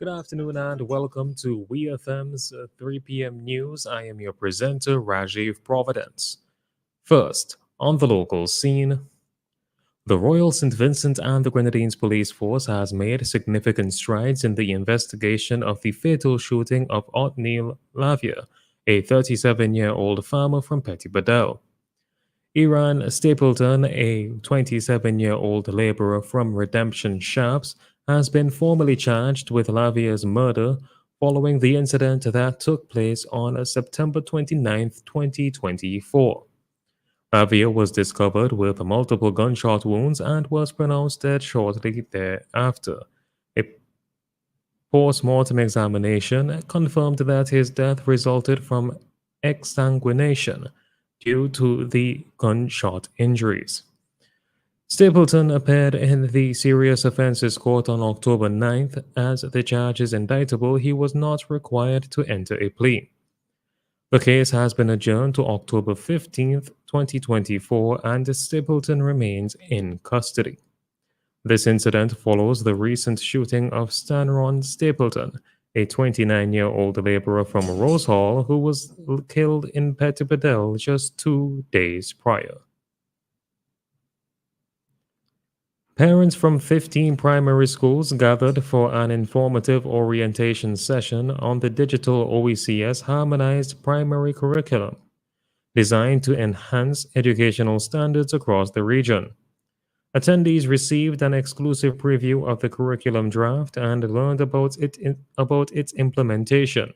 Good afternoon and welcome to WEFM's 3 p.m. news. I am your presenter, Rajiv Providence. First, on the local scene, the Royal St. Vincent and the Grenadines Police Force has made significant strides in the investigation of the fatal shooting of Othniel Lavia, a 37-year-old farmer from Petit Badel. Iran Stapleton, a 27-year-old laborer from Redemption Shops, has been formally charged with Lavia's murder following the incident that took place on September 29, 2024. Lavia was discovered with multiple gunshot wounds and was pronounced dead shortly thereafter. A post-mortem examination confirmed that his death resulted from exsanguination due to the gunshot injuries. Stapleton appeared in the Serious Offences Court on October 9th. As the charge is indictable, he was not required to enter a plea. The case has been adjourned to October 15th, 2024, and Stapleton remains in custody. This incident follows the recent shooting of Stanron Stapleton, a 29-year-old laborer from Rose Hall who was killed in Petit Badel just 2 days prior. Parents from 15 primary schools gathered for an informative orientation session on the digital OECS harmonized primary curriculum, designed to enhance educational standards across the region. Attendees received an exclusive preview of the curriculum draft and learned about its implementation.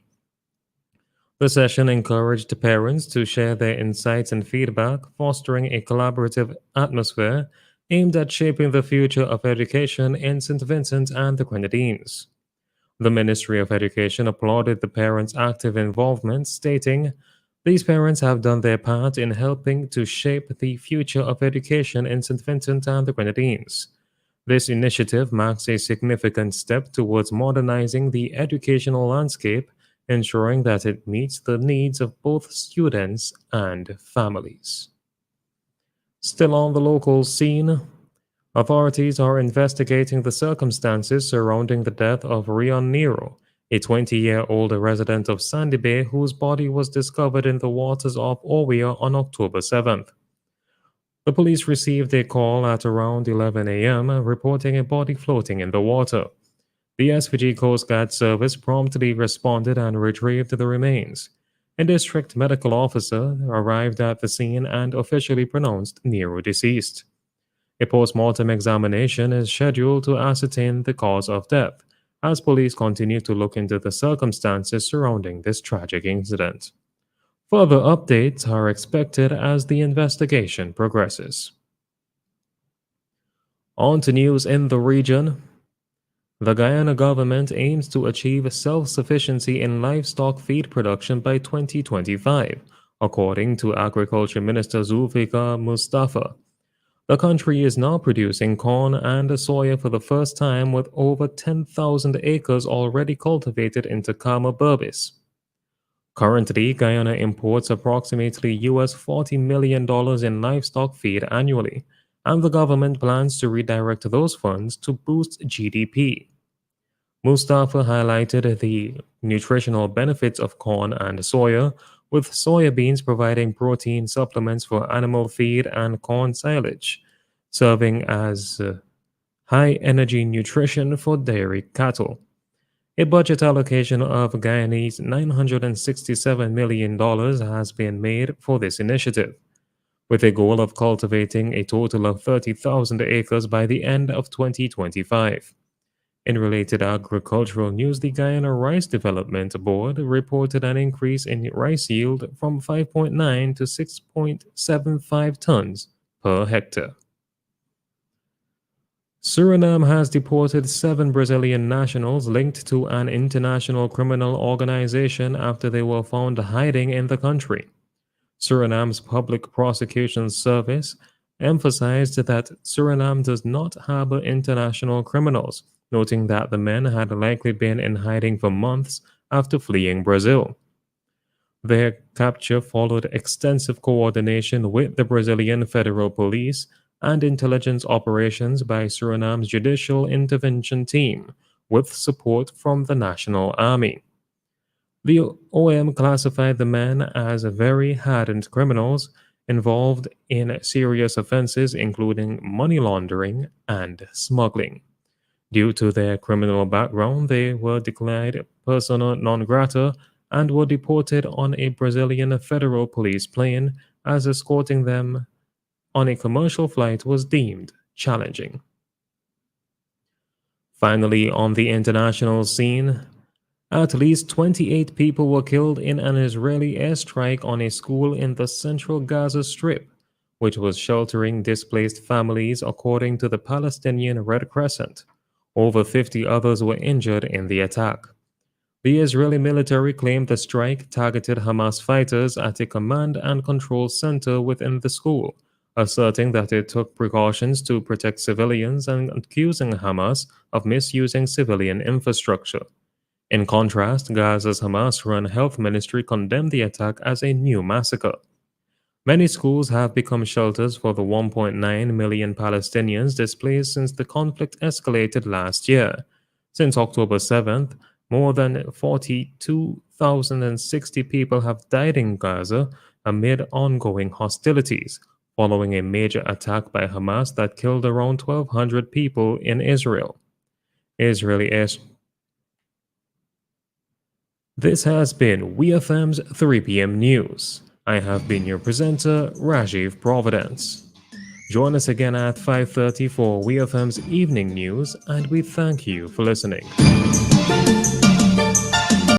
The session encouraged parents to share their insights and feedback, fostering a collaborative atmosphere aimed at shaping the future of education in St. Vincent and the Grenadines. The Ministry of Education applauded the parents' active involvement, stating, "These parents have done their part in helping to shape the future of education in St. Vincent and the Grenadines. This initiative marks a significant step towards modernizing the educational landscape, ensuring that it meets the needs of both students and families." Still on the local scene, authorities are investigating the circumstances surrounding the death of Rion Nero, a 20-year-old resident of Sandy Bay whose body was discovered in the waters of Orwea on October 7th. The police received a call at around 11 a.m. reporting a body floating in the water. The SVG Coast Guard Service promptly responded and retrieved the remains. A district medical officer arrived at the scene and officially pronounced Nero deceased. A post-mortem examination is scheduled to ascertain the cause of death, as police continue to look into the circumstances surrounding this tragic incident. Further updates are expected as the investigation progresses. On to news in the region. The Guyana government aims to achieve self-sufficiency in livestock feed production by 2025, according to Agriculture Minister Zulfikar Mustafa. The country is now producing corn and soya for the first time, with over 10,000 acres already cultivated in Takama Burbis. Currently, Guyana imports approximately $40 million in livestock feed annually, and the government plans to redirect those funds to boost GDP. Mustafa highlighted the nutritional benefits of corn and soya, with soybeans providing protein supplements for animal feed and corn silage, serving as high-energy nutrition for dairy cattle. A budget allocation of Guyanese $967 million has been made for this initiative, with a goal of cultivating a total of 30,000 acres by the end of 2025. In related agricultural news, the Guyana Rice Development Board reported an increase in rice yield from 5.9 to 6.75 tons per hectare. Suriname has deported 7 Brazilian nationals linked to an international criminal organization after they were found hiding in the country. Suriname's Public Prosecution Service emphasized that Suriname does not harbor international criminals, noting that the men had likely been in hiding for months after fleeing Brazil. Their capture followed extensive coordination with the Brazilian Federal Police and intelligence operations by Suriname's Judicial Intervention Team, with support from the National Army. The OM classified the men as very hardened criminals involved in serious offenses including money laundering and smuggling. Due to their criminal background, they were declared persona non grata and were deported on a Brazilian federal police plane as escorting them on a commercial flight was deemed challenging. Finally, on the international scene, at least 28 people were killed in an Israeli airstrike on a school in the central Gaza Strip, which was sheltering displaced families, according to the Palestinian Red Crescent. Over 50 others were injured in the attack. The Israeli military claimed the strike targeted Hamas fighters at a command and control center within the school, asserting that it took precautions to protect civilians and accusing Hamas of misusing civilian infrastructure. In contrast, Gaza's Hamas run health ministry condemned the attack as a new massacre. Many schools have become shelters for the 1.9 million Palestinians displaced since the conflict escalated last year. Since October 7th, more than 42,060 people have died in Gaza amid ongoing hostilities, following a major attack by Hamas that killed around 1,200 people in Israel. Israeli air This has been WEFM's 3 p.m. news. I have been your presenter, Rajiv Providence. Join us again at 5:30 for WEFM's evening news, and we thank you for listening.